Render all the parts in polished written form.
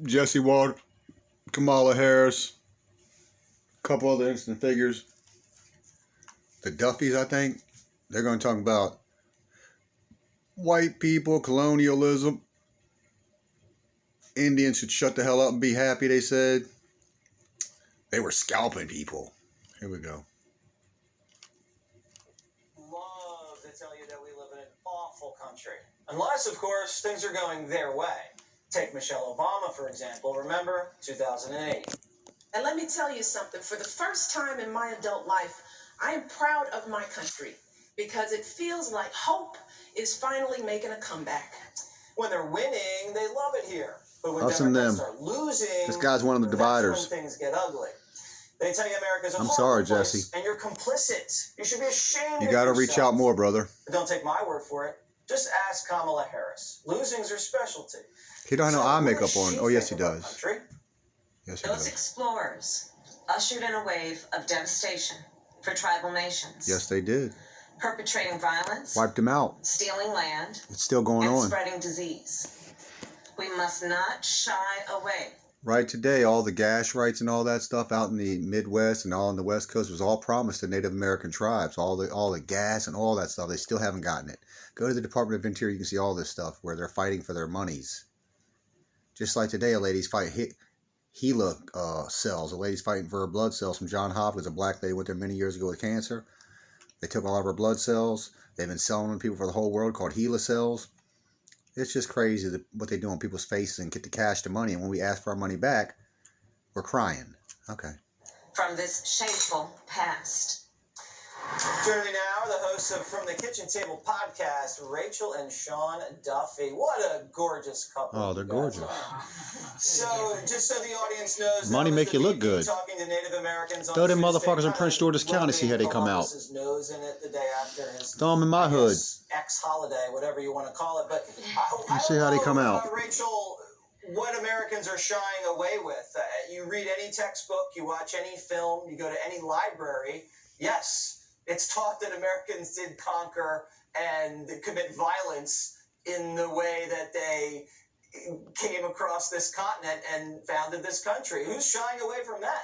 Jesse Ward, Kamala Harris, a couple other instant figures. The Duffy'S, I think, they're going to talk about white people, colonialism. Indians should shut the hell up and be happy, they said. They were scalping people. Here we go. Love to tell you that we live in an awful country. Unless, of course, things are going their way. Take Michelle Obama, for example. Remember, 2008. And let me tell you something. For the first time in my adult life, I am proud of my country because it feels like hope is finally making a comeback. When they're winning, they love it here. But when Us and Democrats them. are losing, This guy's one of the dividers. that's when things get ugly. They tell you America's a I'm horrible sorry, place, Jesse. and you're complicit. You should be ashamed You of got to yourself. reach out more, brother. But don't take my word for it. Just ask Kamala Harris. Losing's her specialty. He don't have no So eye what makeup does on. she Oh, yes, he think about does. country? Yes, he Those does. explorers ushered in a wave of devastation for tribal nations. Yes, they did. Perpetrating violence, Wiped them out. stealing land, It's still going and on. spreading disease. We must not shy away. Right today, all the gas rights and all that stuff out in the Midwest and all on the West Coast was all promised to Native American tribes. All the gas and all that stuff. They still haven't gotten it. Go to the Department of Interior, you can see all this stuff where they're fighting for their monies. Just like today, a lady's fighting HeLa cells. A lady's fighting for her blood cells from Johns Hopkins. A black lady went there many years ago with cancer. They took all of her blood cells. They've been selling them to people for the whole world called HeLa cells. It's just crazy what they do on people's faces and get the cash, the money. And when we ask for our money back, we're crying. Okay. From this shameful past. Joining me now are the hosts of From the Kitchen Table podcast, Rachel and Sean Duffy. What a gorgeous couple. Oh, they're you guys gorgeous. are. So, just so the audience knows, Money that was make the you look VP good. Talking to Native Americans on Throw them Tuesday, motherfuckers in kind Prince of George's County, see how they come out. Columbus's nose in it the day after his Throw them in my hood. ex-holiday, whatever you want to call it. But You see how they come out. Rachel, what Americans are shying away with. You read any textbook, you watch any film, you go to any library. Yes, it's taught that Americans did conquer and commit violence in the way that they came across this continent and founded this country. Who's shying away from that?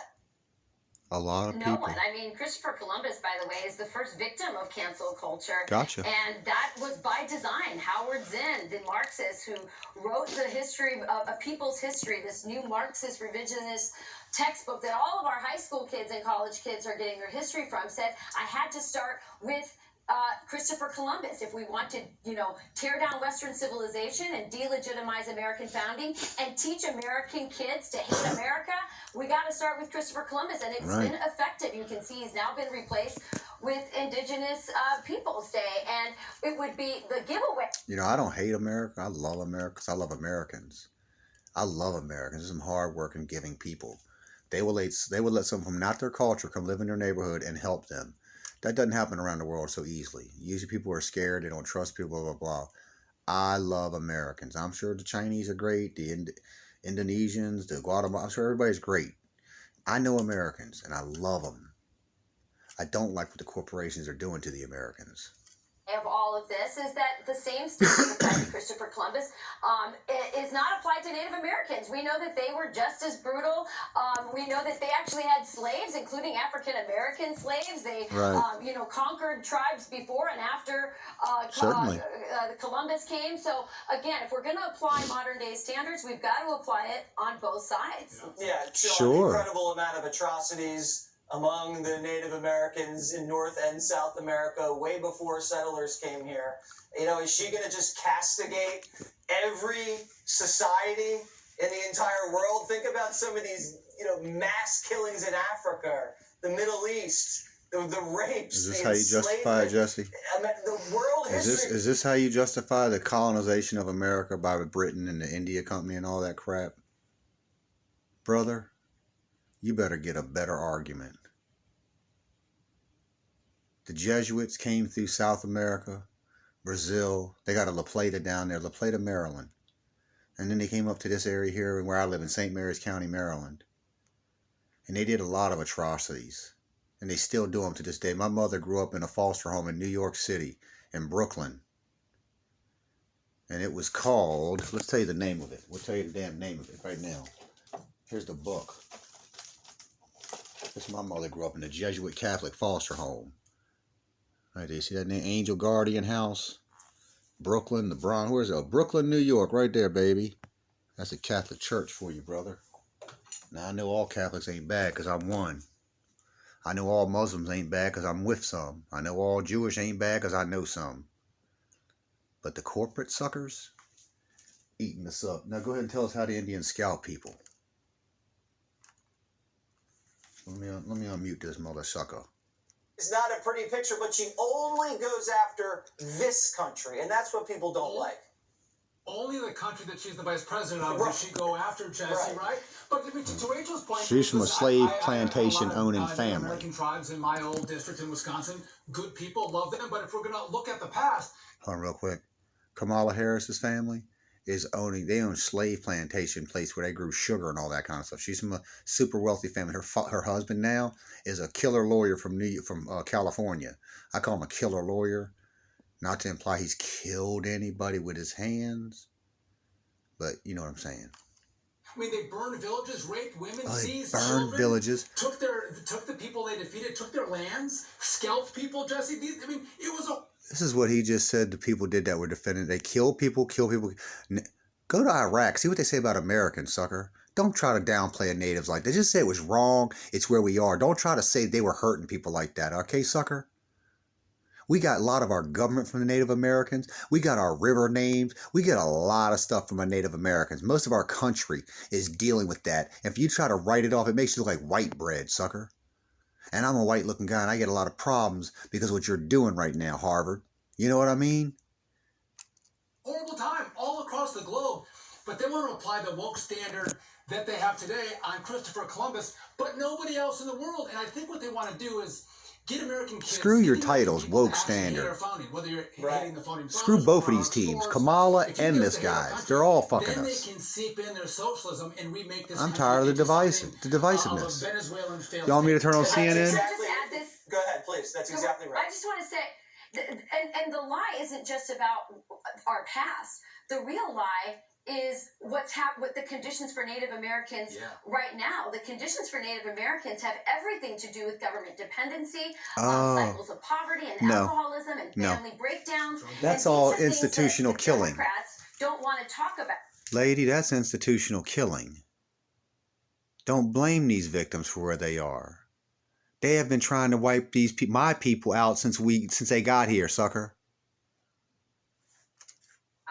A lot of No people. one. I mean, Christopher Columbus, by the way, is the first victim of cancel culture. Gotcha. And that was by design. Howard Zinn, the Marxist who wrote the history of a people's history, this new Marxist revisionist textbook that all of our high school kids and college kids are getting their history from, said, I had to start with Christopher Columbus. If we want to, tear down Western civilization and delegitimize American founding and teach American kids to hate America, we got to start with Christopher Columbus. And it's been effective. You can see he's now been replaced with Indigenous Peoples Day. And it would be the giveaway. I don't hate America. I love America because I love Americans. I love Americans. They're some hard-working, giving people. They would let someone from not their culture come live in their neighborhood and help them. That doesn't happen around the world so easily. Usually people are scared. They don't trust people, blah, blah, blah. I love Americans. I'm sure the Chinese are great. The Indonesians, the Guatemala. I'm sure everybody's great. I know Americans, and I love them. I don't like what the corporations are doing to the Americans. Of all of this is that the same standard applied to Christopher Columbus is not applied to Native Americans. We know that they were just as brutal. We know that they actually had slaves, including African American slaves. They, conquered tribes before and after Columbus came. So again, if we're going to apply modern day standards, we've got to apply it on both sides. Yeah, sure. Incredible amount of atrocities among the Native Americans in North and South America way before settlers came here. Is she going to just castigate every society in the entire world? Think about some of these, mass killings in Africa, the Middle East, the rapes. Is this how you justify it, Jesse? The world history. Is this how you justify the colonization of America by Britain and the India Company and all that crap? Brother, you better get a better argument. The Jesuits came through South America, Brazil. They got a La Plata down there, La Plata, Maryland. And then they came up to this area here where I live in St. Mary's County, Maryland. And they did a lot of atrocities. And they still do them to this day. My mother grew up in a foster home in New York City, in Brooklyn. And it was called, let's tell you the name of it. We'll tell you the damn name of it right now. Here's the book. This my mother grew up in a Jesuit Catholic foster home. Right there, you see that name? Angel Guardian House. Brooklyn, the Bronx. Where's it? Oh, Brooklyn, New York. Right there, baby. That's a Catholic church for you, brother. Now, I know all Catholics ain't bad because I'm one. I know all Muslims ain't bad because I'm with some. I know all Jewish ain't bad because I know some. But the corporate suckers eating us up. Now, go ahead and tell us how the Indians scalp people. Let me unmute this mother sucker. It's not a pretty picture, but she only goes after this country, and that's what people don't like. Only the country that she's the vice president of does she go after, Jesse, right? But to Rachel's point, she's from a slave plantation owning family. American tribes in my old district in Wisconsin, good people, love them. But if we're going to look at the past, hold on real quick. Kamala Harris's family they own slave plantation place where they grew sugar and all that kind of stuff. She's from a super wealthy family. Her husband now is a killer lawyer from California. I call him a killer lawyer, not to imply he's killed anybody with his hands, but you know what I'm saying. I mean, they burned villages, raped women, seized burned children, villages, took the people they defeated, took their lands, scalped people. Jesse, I mean, it was a. This is what he just said the people did that were defending. They kill people. Go to Iraq. See what they say about Americans, sucker. Don't try to downplay a natives like that. Just say it was wrong. It's where we are. Don't try to say they were hurting people like that. Okay, sucker? We got a lot of our government from the Native Americans. We got our river names. We get a lot of stuff from our Native Americans. Most of our country is dealing with that. If you try to write it off, it makes you look like white bread, sucker. And I'm a white-looking guy, and I get a lot of problems because of what you're doing right now, Harvard. You know what I mean? Horrible time all across the globe. But they want to apply the woke standard that they have today on Christopher Columbus, but nobody else in the world. And I think what they want to do is get American kids... Screw your titles, woke standard. Whether you're hating the founding Screw both of these teams, Kamala and this guy. They're all fucking then us. They can seep in their socialism and remake this. I'm tired of the divisiveness. Y'all want me to turn on CNN? Exactly. Go ahead, please. That's exactly right. I just want to say, and the lie isn't just about our past. The real lie is what's with the conditions for Native Americans right now. The conditions for Native Americans have everything to do with government dependency, cycles of poverty and alcoholism and family breakdowns. That's all institutional killing. Democrats don't want to talk about. Lady, that's institutional killing. Don't blame these victims for where they are. They have been trying to wipe my people out since they got here, sucker.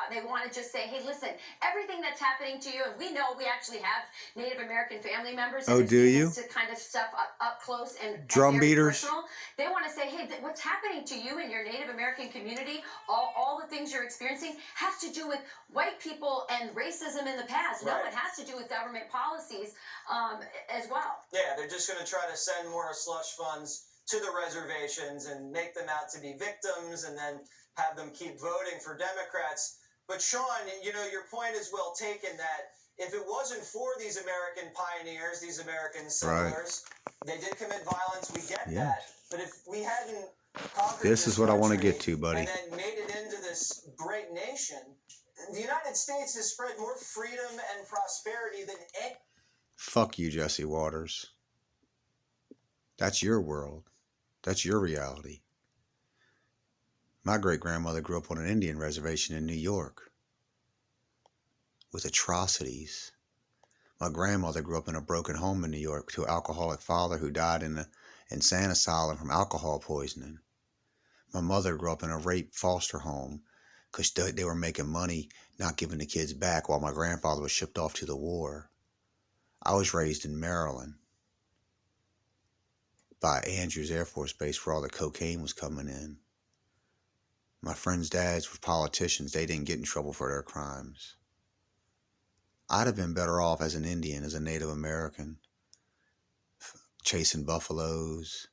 They want to just say, hey, listen, everything that's happening to you, and we know we actually have Native American family members. Oh, do you? To kind of stuff up close and drum beaters. Personal. They want to say, hey, what's happening to you in your Native American community, all the things you're experiencing, has to do with white people and racism in the past. Right. No, it has to do with government policies as well. Yeah, they're just going to try to send more slush funds to the reservations and make them out to be victims and then have them keep voting for Democrats. But Sean, you know, your point is well taken that if it wasn't for these American pioneers, these American settlers, they did commit violence. We get that. But if we hadn't conquered this is what I want to get to, buddy. And then made it into this great nation, the United States has spread more freedom and prosperity than any. Fuck you, Jesse Waters. That's your world. That's your reality. My great-grandmother grew up on an Indian reservation in New York with atrocities. My grandmother grew up in a broken home in New York to an alcoholic father who died in insane asylum from alcohol poisoning. My mother grew up in a rape foster home because they were making money not giving the kids back while my grandfather was shipped off to the war. I was raised in Maryland by Andrews Air Force Base where all the cocaine was coming in. My friends' dads were politicians. They didn't get in trouble for their crimes. I'd have been better off as an Indian, as a Native American, chasing buffaloes,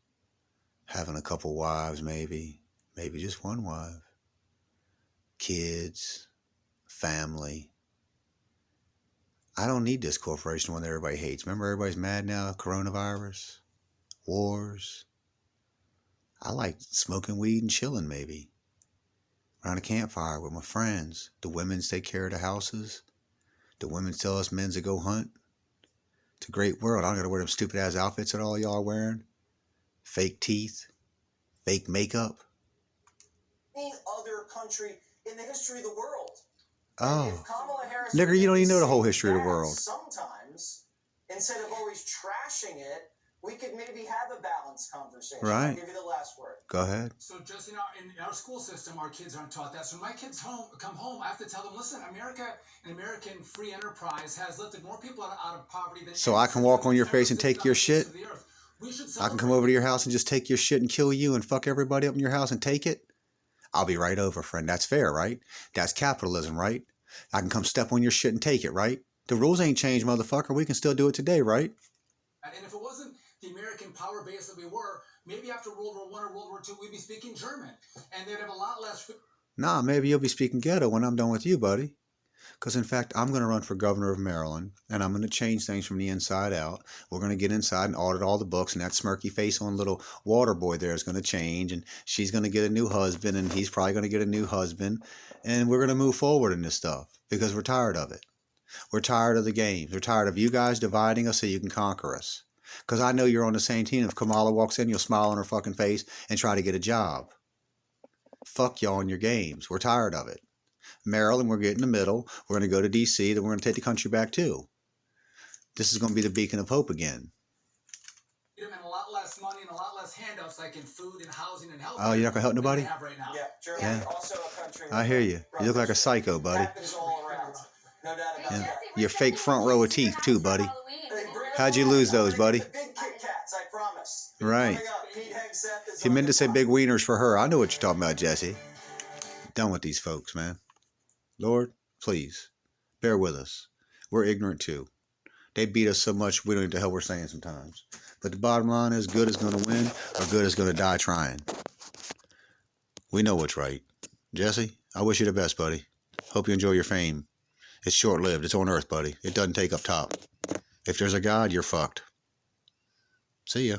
having a couple wives maybe just one wife, kids, family. I don't need this corporation one that everybody hates. Remember, everybody's mad now, coronavirus, wars. I like smoking weed and chilling maybe. around a campfire with my friends. The women take care of the houses. The women tell us men to go hunt. It's a great world. I don't got to wear them stupid ass outfits that all y'all are wearing. Fake teeth. Fake makeup. Any other country in the history of the world. Oh. If Kamala Harris Nigger, you don't even know the whole history of the that world. Sometimes, instead of always trashing it, we could maybe have a balanced conversation. Right. I'll give you the last word. Go ahead. So just in our school system, our kids aren't taught that. So when my kids come home, I have to tell them, listen, America, an American free enterprise has lifted more people out of poverty than. So I can walk on your face and take your shit? I can come over to your house and just take your shit and kill you and fuck everybody up in your house and take it? I'll be right over, friend. That's fair, right? That's capitalism, right? I can come step on your shit and take it, right? The rules ain't changed, motherfucker. We can still do it today, right? And if it wasn't the American power base that we were, maybe after World War I or World War II, we'd be speaking German. And they'd have a lot less. Nah, maybe you'll be speaking ghetto when I'm done with you, buddy. Because, in fact, I'm going to run for governor of Maryland, and I'm going to change things from the inside out. We're going to get inside and audit all the books, and that smirky face on little water boy there is going to change, and she's going to get a new husband, and he's probably going to get a new husband, and we're going to move forward in this stuff because we're tired of it. We're tired of the games. We're tired of you guys dividing us so you can conquer us. Because I know you're on the same team. If Kamala walks in, you'll smile on her fucking face and try to get a job. Fuck y'all and your games. We're tired of it. Maryland, we're getting in the middle. We're going to go to D.C., then we're going to take the country back too. This is going to be the beacon of hope again. And a lot less money and a lot less handouts, like in food and housing and health. Oh, you're not going to help nobody? Right now. Yeah, Germany, Yeah. Also a country. I hear you. You look like a psycho, buddy. Happens all around. No doubt about Yeah. that. Your fake front row of teeth too, buddy. How'd you lose those, buddy? The big Kit Kats, I promise. Right. Coming up, Pete Hegseth is He on meant the to say clock. big wieners for her. I know what you're talking about, Jesse. Done with these folks, man. Lord, please, bear with us. We're ignorant too. They beat us so much we don't know what the hell we're saying sometimes. But the bottom line is good is going to win or good is going to die trying. We know what's right. Jesse, I wish you the best, buddy. Hope you enjoy your fame. It's short-lived. It's on Earth, buddy. It doesn't take up top. If there's a God, you're fucked. See ya.